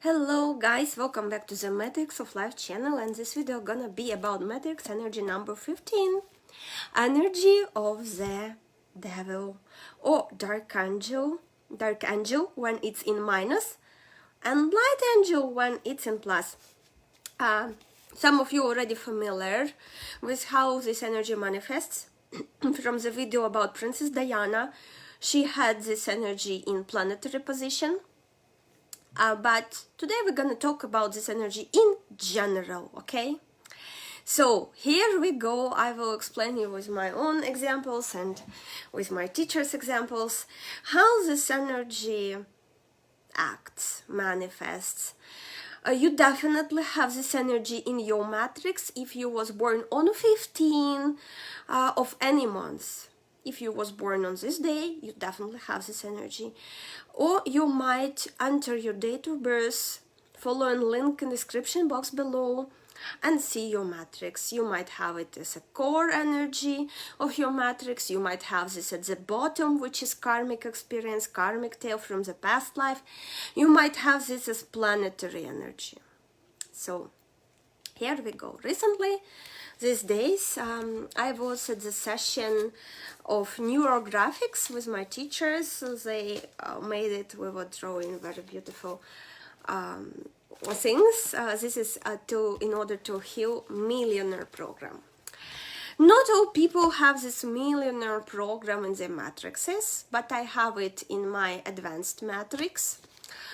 Hello guys, welcome back to the Matrix of Life channel, and this video gonna be about Matrix energy number 15. Energy of the devil or dark angel when it's in minus, and light angel when it's in plus. Some of you already familiar with how this energy manifests from the video about Princess Diana. She had this energy in planetary position. But today we're gonna talk about this energy in general, okay? So here we go. I will explain you with my own examples and with my teacher's examples how this energy acts, manifests. You definitely have this energy in your matrix if you was born on 15 of any month. If you was born on this day, you definitely have this energy. Or you might enter your date of birth, follow a link in the description box below, and see your matrix. You might have it as a core energy of your matrix. You might have this at the bottom, which is karmic experience, karmic tale from the past life. You might have this as planetary energy. So here we go. Recently, these days, I was at the session of neurographics with my teachers. They made it. We were drawing very beautiful things. This is in order to heal millionaire program. Not all people have this millionaire program in their matrices, but I have it in my advanced matrix,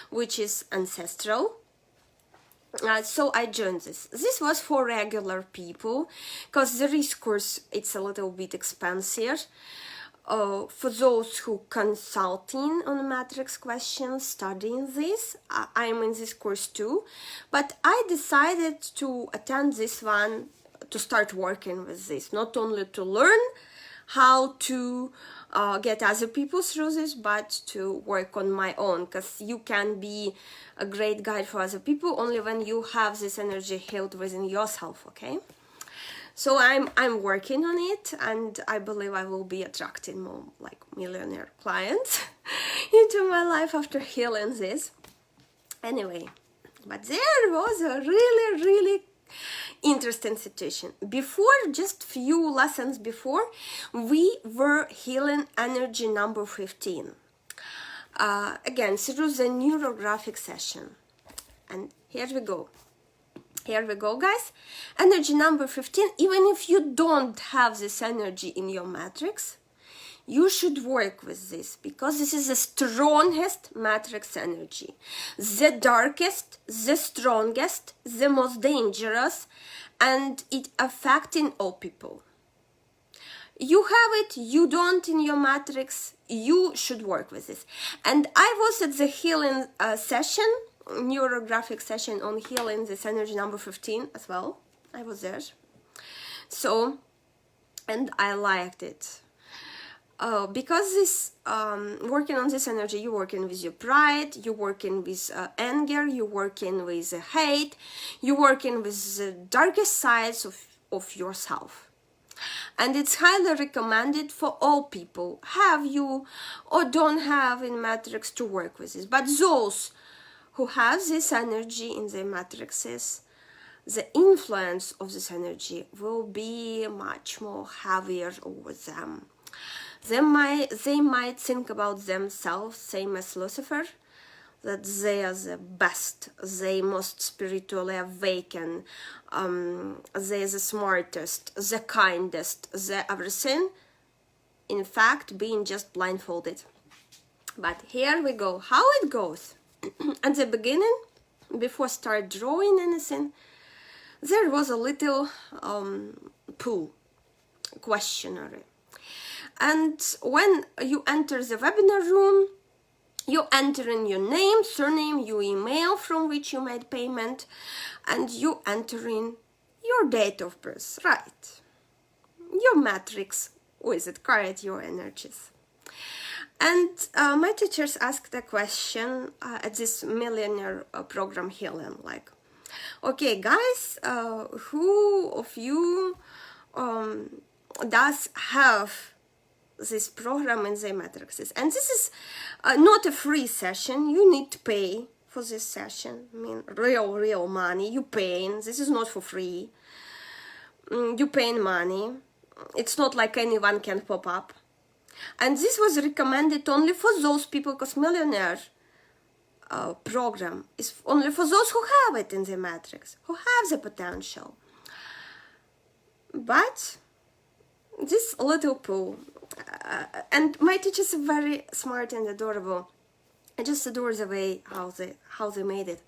which is ancestral. So I joined this. This was for regular people, because the course it's a little bit expensive. For those who consulting on matrix questions, studying this, I'm in this course too. But I decided to attend this one to start working with this, not only to learn how to get other people through this, but to work on my own, because you can be a great guide for other people only when you have this energy held within yourself, okay? So I'm working on it, and I believe I will be attracting more like millionaire clients into my life after healing this. Anyway, but there was a really interesting situation. Before, just few lessons before, we were healing energy number 15. Again, through the neurographic session. And here we go. Here we go, guys. Energy number 15. Even if you don't have this energy in your matrix, you should work with this, because this is the strongest matrix energy. The darkest, the strongest, the most dangerous, and it affecting all people. You have it, you don't in your matrix, you should work with this. And I was at the healing session, neurographic session on healing this energy number 15 as well. I was there. So, and I liked it. Because this working on this energy, you're working with your pride, you're working with anger, you're working with hate, you're working with the darkest sides of yourself. And it's highly recommended for all people, have you or don't have in matrix, to work with this. But those who have this energy in their matrices, the influence of this energy will be much more heavier over them. They might think about themselves, same as Lucifer, that they are the best, they most spiritually awakened, they are the smartest, the kindest, the everything. In fact, being just blindfolded. But here we go. How it goes. At the beginning, before start drawing anything, there was a little pool, questionnaire. And when you enter the webinar room, you enter in your name, surname, your email from which you made payment, and you enter in your date of birth, right? Your matrix with it, correct your energies. And my teachers asked a question at this millionaire program healing, like, okay guys, who of you does have this program in the matrices? And this is not a free session. You need to pay for this session. I mean, real money. You paying. This is not for free. You paying money. It's not like anyone can pop up. And this was recommended only for those people, because millionaire program is only for those who have it in the matrix, who have the potential. But this little poo, and my teachers are very smart and adorable. I just adore the way how they made it.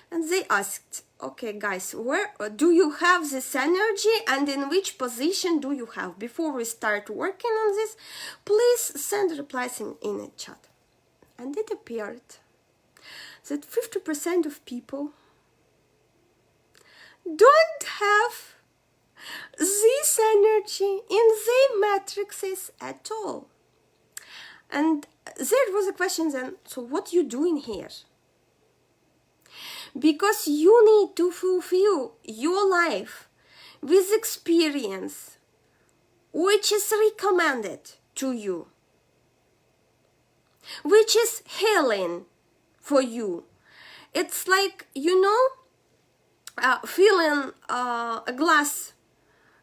And they asked, okay guys, where do you have this energy and in which position do you have? Before we start working on this, please send replies in the chat. And it appeared that 50% of people don't have this energy in their matrices at all. And there was a question then, so what you doing here? Because you need to fulfill your life with experience which is recommended to you, which is healing for you. It's like, you know, filling a glass,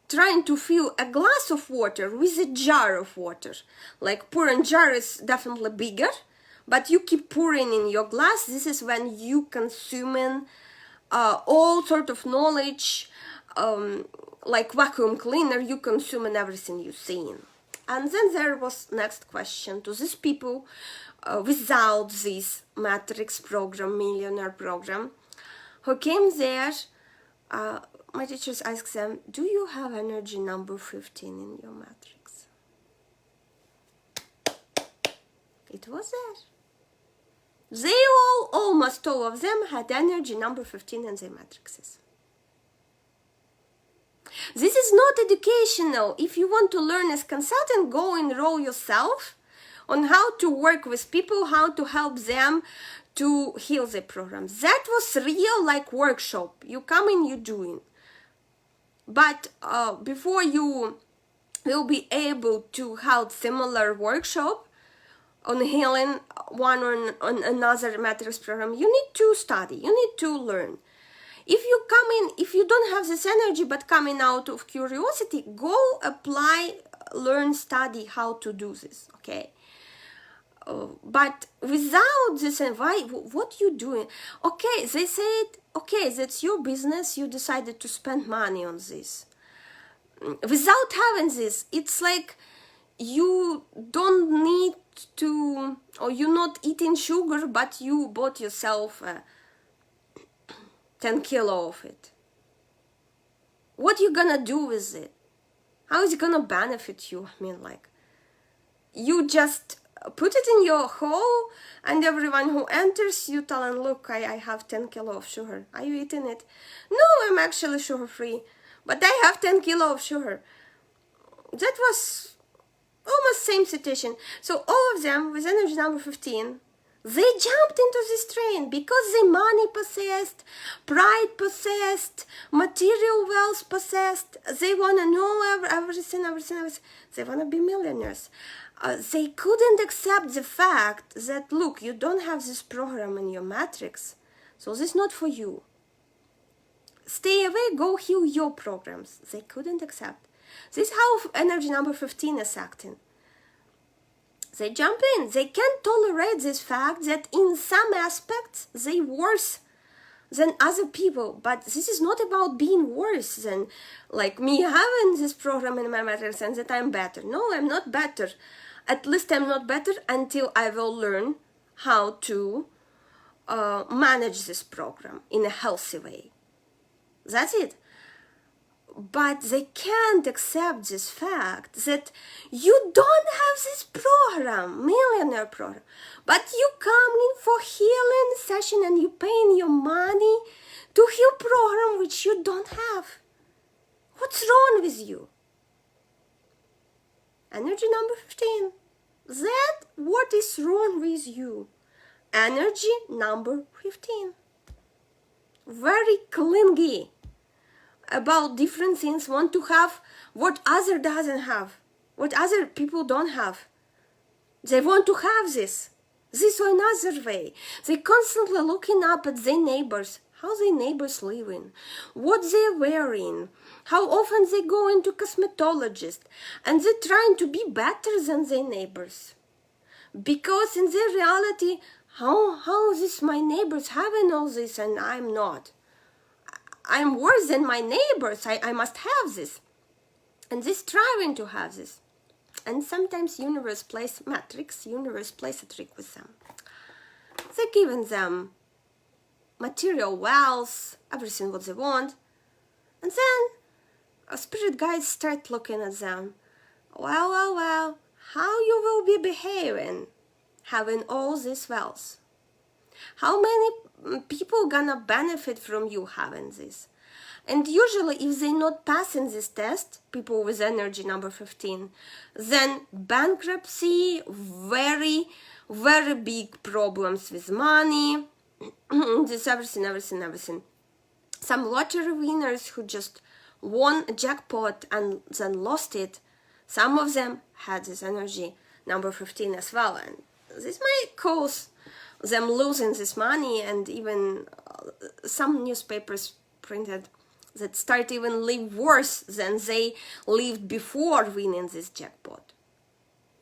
trying to fill a glass of water with a jar of water. Like pouring jar is definitely bigger, but you keep pouring in your glass. This is when you consuming all sort of knowledge, like vacuum cleaner, you consuming everything you've seen. And then there was next question to these people without this matrix program, millionaire program, who came there. My teachers asked them, do you have energy number 15 in your matrix? It was there. They almost all of them had energy number 15 in their matrices. This is not educational. If you want to learn as consultant, go enroll yourself on how to work with people, how to help them to heal their programs. That was real, like workshop. You come in, you doing. But before you will be able to hold similar workshop on healing one or on another matrix program, you need to study, you need to learn. If you come in, if you don't have this energy but coming out of curiosity, go apply, learn, study how to do this, okay? But without this, why, what you doing? Okay, they said, okay, that's your business, you decided to spend money on this. Without having this, it's like you don't need to, or you're not eating sugar, but you bought yourself 10 kilo of it. What you gonna do with it? How is it gonna benefit you? I mean, like, you just put it in your hole, and everyone who enters, you tell them, look, I have 10 kilo of sugar. Are you eating it? No, I'm actually sugar-free, but I have 10 kilo of sugar. That was almost same situation. So all of them with energy number 15, they jumped into this train because the money possessed, pride possessed, material wealth possessed. They want to know everything. They want to be millionaires. They couldn't accept the fact that, look, you don't have this program in your matrix, so this is not for you. Stay away, go heal your programs. They couldn't accept. This is how energy number 15 is acting. They jump in. They can't tolerate this fact that in some aspects they worse than other people. But this is not about being worse than, like, me having this program in my matrix and that I'm better. No, I'm not better. At least I'm not better until I will learn how to manage this program in a healthy way. That's it. But they can't accept this fact that you don't have this program, millionaire program, but you come in for healing session and you paying your money to heal program which you don't have. What's wrong with you? Energy number 15. That what is wrong with you? Energy number 15. Very clingy about different things, want to have what other doesn't have, what other people don't have. They want to have this. This or another way. They constantly looking up at their neighbors, how their neighbors living, what they're wearing, how often they go into cosmetologist, and they're trying to be better than their neighbors. Because in their reality, how this my neighbors having all this and I'm not. I'm worse than my neighbors. I must have this. And they're striving to have this. And sometimes universe plays a trick with them. They're giving them material wealth, everything what they want. And then a spirit guides start looking at them. Well, how you will be behaving having all this wealth? How many people gonna benefit from you having this? And usually if they're not passing this test, people with energy number 15, then bankruptcy, very, very big problems with money, this everything. Some lottery winners who just won a jackpot and then lost it, some of them had this energy number 15 as well, and this might cause them losing this money, and even some newspapers printed that start even live worse than they lived before winning this jackpot.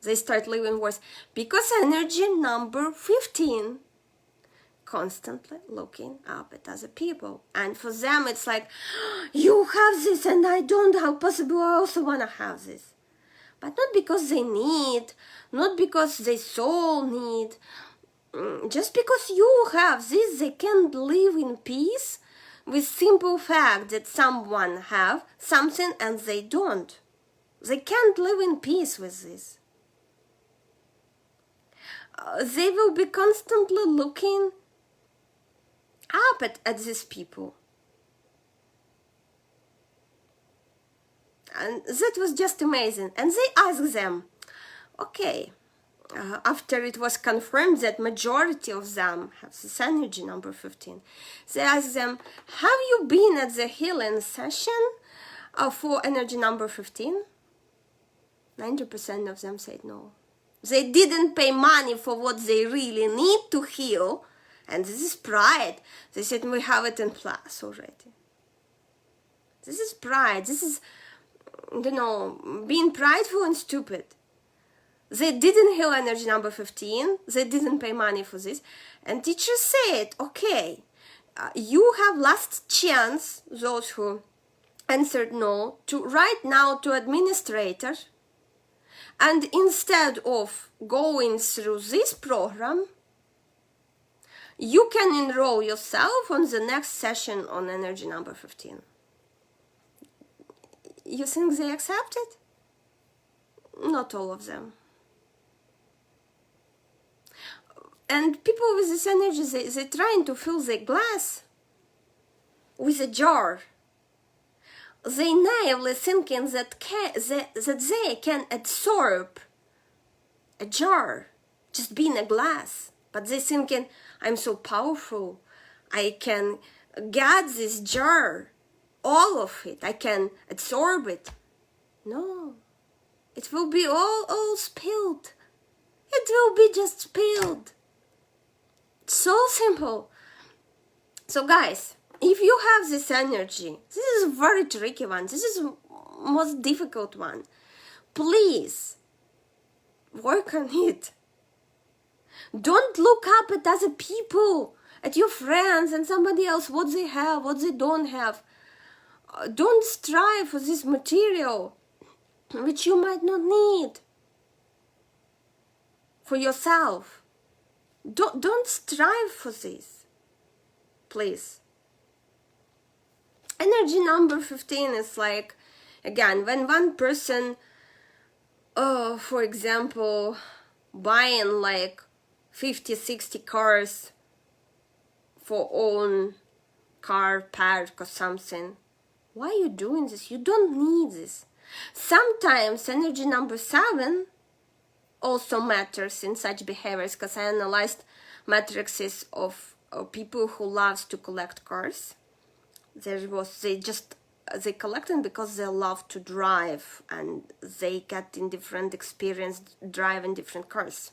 They start living worse because energy number 15 constantly looking up at other people, and for them it's like, you have this and I don't, how possible I also want to have this. But not because they need, not because their soul need, just because you have this, they can't live in peace with simple fact that someone have something and they don't. They can't live in peace with this. They will be constantly looking up at these people. And that was just amazing. And they asked them, okay, after it was confirmed that majority of them have this energy number 15, they asked them, have you been at the healing session for energy number 15? 90% of them said no. They didn't pay money for what they really need to heal, and this is pride. They said, we have it in class already. This is pride. This is, being prideful and stupid. They didn't heal energy number 15. They didn't pay money for this. And teacher said, okay, you have last chance, those who answered no, to write now to administrator. And instead of going through this program, you can enroll yourself on the next session on energy number 15. You think they accepted? Not all of them. And people with this energy, they're trying to fill their glass with a jar. They naively thinking that they can absorb a jar, just being a glass. But they thinking, I'm so powerful, I can get this jar, all of it, I can absorb it. No, it will be all spilled. It will be just spilled. So simple. So guys, if you have this energy, this is a very tricky one, this is the most difficult one. Please work on it. Don't look up at other people, at your friends and somebody else, what they have, what they don't have. Don't strive for this material which you might not need for yourself. Don't strive for this, please. Energy number 15 is like, again, when one person, for example, buying like 50-60 cars for own car park or something. Why are you doing this? You don't need this. Sometimes energy number 7 also matters in such behaviors, because I analyzed matrices of people who loves to collect cars. They collect them because they love to drive and they get in different experience driving different cars.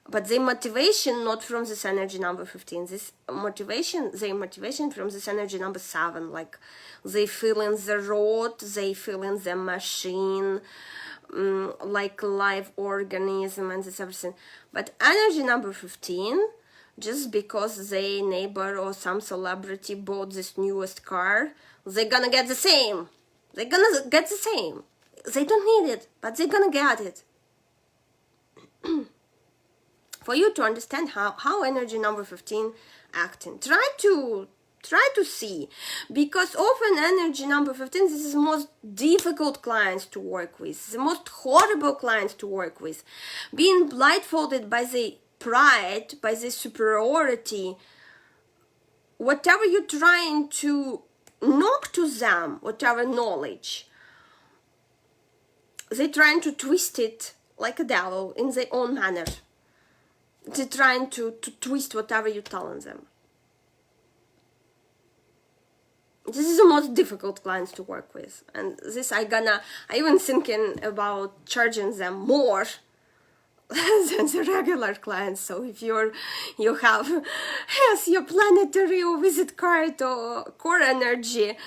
But the motivation not from this energy number 15. Their motivation from this energy number 7. Like they feel in the road, they feel in the machine, like live organism and this everything. But energy number 15, just because their neighbor or some celebrity bought this newest car, they're gonna get the same. They're gonna get the same. They don't need it, but they're gonna get it. For you to understand how energy number 15 acting, try to see, because often energy number 15, this is the most difficult clients to work with, the most horrible clients to work with, being blindfolded by the pride, by the superiority. Whatever you're trying to knock to them, whatever knowledge, they're trying to twist it like a devil in their own manner. They're trying to twist whatever you're telling them. This is the most difficult clients to work with, and this I even thinking about charging them more than the regular clients. So if you have your planetary or visit card or core energy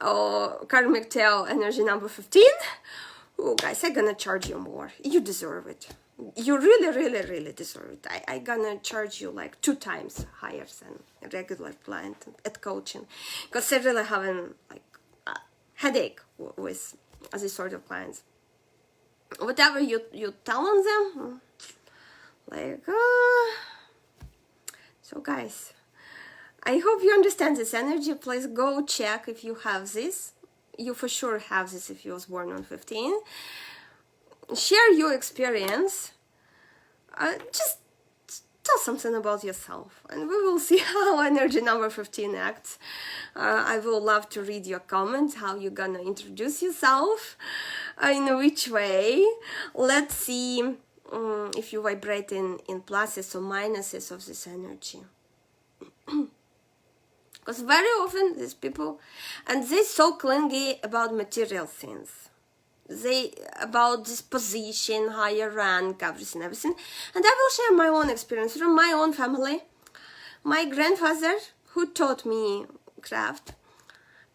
or karmic tail energy number 15, oh guys, I'm gonna charge you more. You deserve it. You really deserve it. I gonna charge you like 2 times higher than a regular client at coaching, because they're really having like a headache with this sort of clients. Whatever you telling them, like so guys, I hope you understand this energy. Please go check if you have this. You for sure have this if you was born on 15. Share your experience. Just tell something about yourself, and we will see how energy number 15 acts. I will love to read your comments, how you're gonna introduce yourself, in which way. Let's see if you vibrate in pluses or minuses of this energy. Because very often these people, and they're so clingy about material things. They about this position, higher rank, everything. And I will share my own experience from my own family. My grandfather, who taught me craft,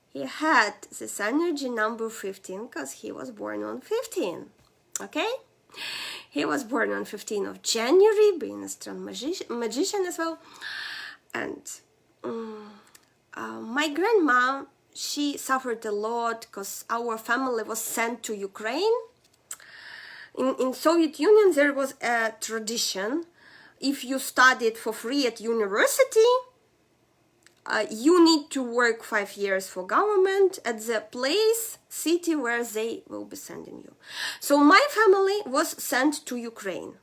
he had this energy number 15 because he was born on 15. Okay? He was born on 15 of January, being a strong magician as well. And my grandma, she suffered a lot because our family was sent to Ukraine. In Soviet Union, there was a tradition. If you studied for free at university, you need to work 5 years for government at the city where they will be sending you. So my family was sent to Ukraine.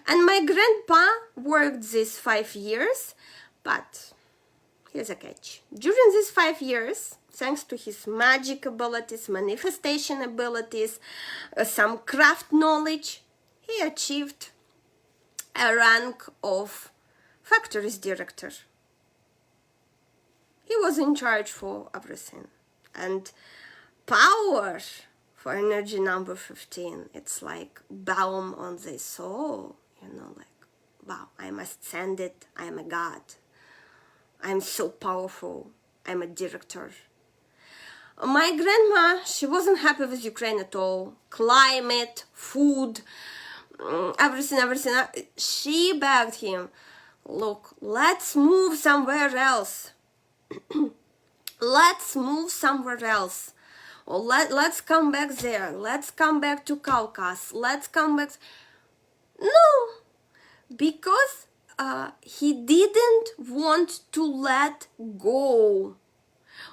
And my grandpa worked these 5 years, but here's a catch. During these 5 years, thanks to his magic abilities, manifestation abilities, some craft knowledge, he achieved a rank of factories director. He was in charge for everything. And power for energy number 15, it's like balm on the soul, like, wow, I must send it, I am a god. I'm so powerful. I'm a director. My grandma, she wasn't happy with Ukraine at all. Climate, food, everything. She begged him, look, let's move somewhere else. Let's move somewhere else. Or let's come back there. Let's come back to Caucasus. Let's come back. No, because he didn't want to let go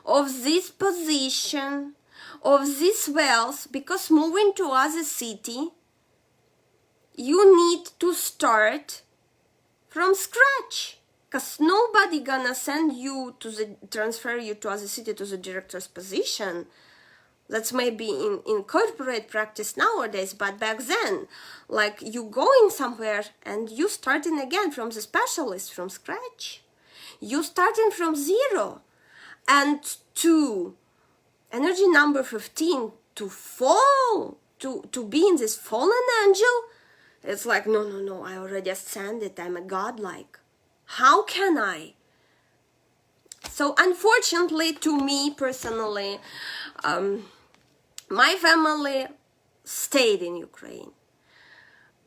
of this position, of this wealth, because moving to other city, you need to start from scratch, because nobody gonna send you transfer you to other city to the director's position. That's maybe in corporate practice nowadays, but back then, like you going somewhere and you starting again from the specialist from scratch. You starting from zero. And to energy number 15, to fall, to be in this fallen angel, It's like, no, no, no, I already ascended, I'm a godlike. How can I? So unfortunately, to me personally, my family stayed in Ukraine.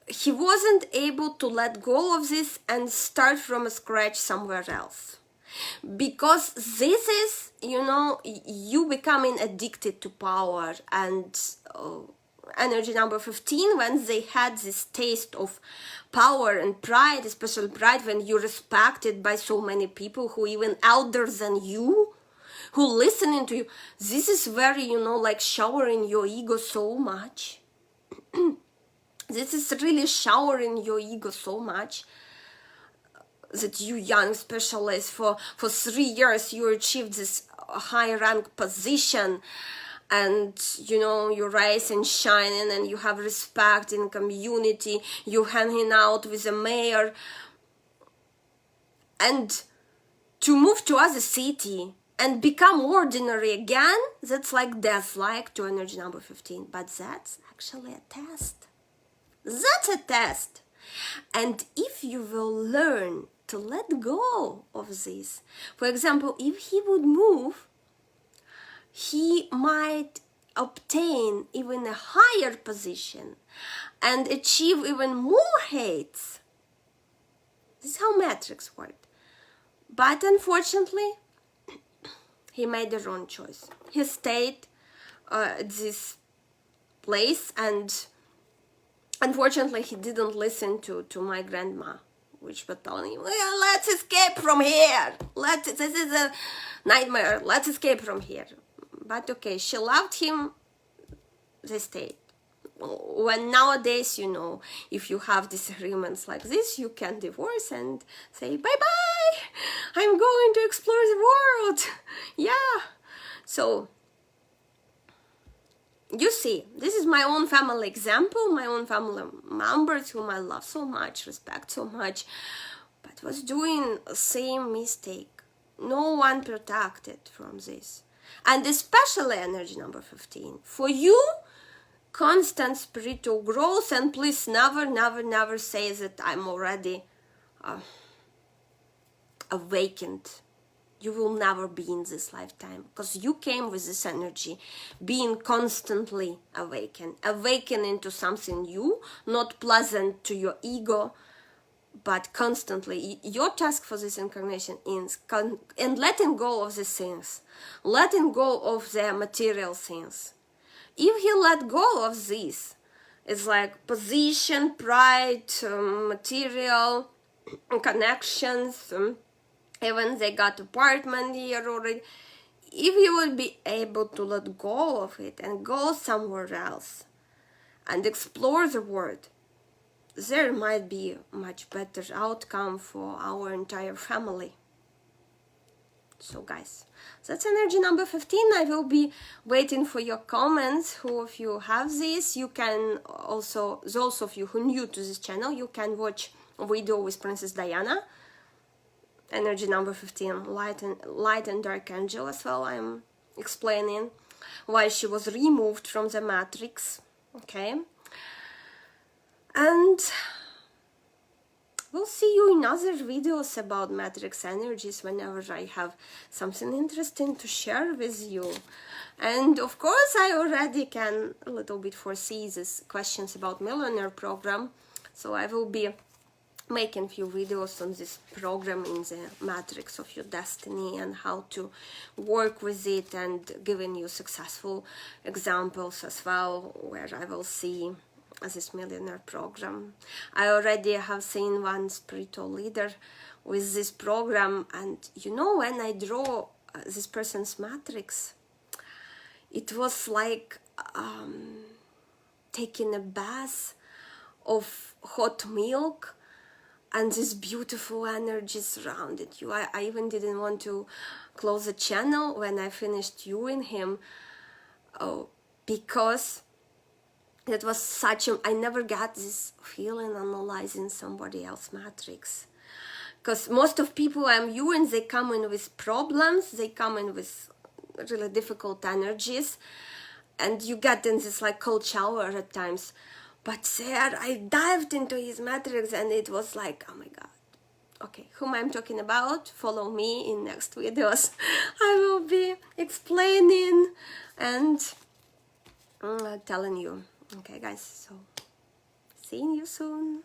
He wasn't able to let go of this and start from scratch somewhere else. Because this is, you know, you becoming addicted to power. And energy number 15, when they had this taste of power and pride, especially pride when you're respected by so many people who even elder than you, who listening to you, this is very, you know, like showering your ego so much. This is really showering your ego so much that you young specialist for 3 years you achieved this high rank position, and you know you rise and shining and you have respect in community, you hanging out with the mayor, and to move to other city and become ordinary again, that's like death-like to energy number 15. But that's actually a test. That's a test. And if you will learn to let go of this, for example, if he would move, he might obtain even a higher position and achieve even more heights. This is how metrics work. But unfortunately, he made the wrong choice. He stayed at this place, and unfortunately, he didn't listen to my grandma, which was telling him, well, let's escape from here. This is a nightmare. Let's escape from here. But okay, she loved him. They stayed. When nowadays, you know, if you have disagreements like this, you can divorce and say, bye-bye. I'm going to explore the world. Yeah. So, you see, this is my own family example, my own family members whom I love so much, respect so much, but was doing the same mistake. No one protected from this. And especially energy number 15. For you, constant spiritual growth, and please never, never, never say that I'm already awakened. You will never be in this lifetime, because you came with this energy, being constantly awakened into something new, not pleasant to your ego, but constantly. Your task for this incarnation is and letting go of the things, letting go of the material things. If you let go of this, it's like position, pride, material, connections, even they got apartment here already. If you would be able to let go of it and go somewhere else and explore the world, there might be a much better outcome for our entire family. So guys, that's energy number 15. I will be waiting for your comments. Who of you have this? You can also, those of you who are new to this channel, you can watch a video with Princess Diana. Energy number 15, light and dark angel as well. I'm explaining why she was removed from the matrix. Okay. And we'll see you in other videos about matrix energies whenever I have something interesting to share with you. And of course, I already can a little bit foresee these questions about millionaire program. So I will be making few videos on this program in the matrix of your destiny and how to work with it, and giving you successful examples as well where I will see this millionaire program. I already have seen one spiritual leader with this program, and you know, when I draw this person's matrix, it was like taking a bath of hot milk and this beautiful energy surrounded you. I even didn't want to close the channel when I finished viewing him, because it was such a... I never got this feeling analyzing somebody else's matrix. Because most of people I'm viewing, they come in with problems, they come in with really difficult energies, and you get in this like cold shower at times. But there I dived into his matrix and it was like, oh my god. Okay, whom I'm talking about, follow me in next videos. I will be explaining and telling you. Okay guys, so seeing you soon.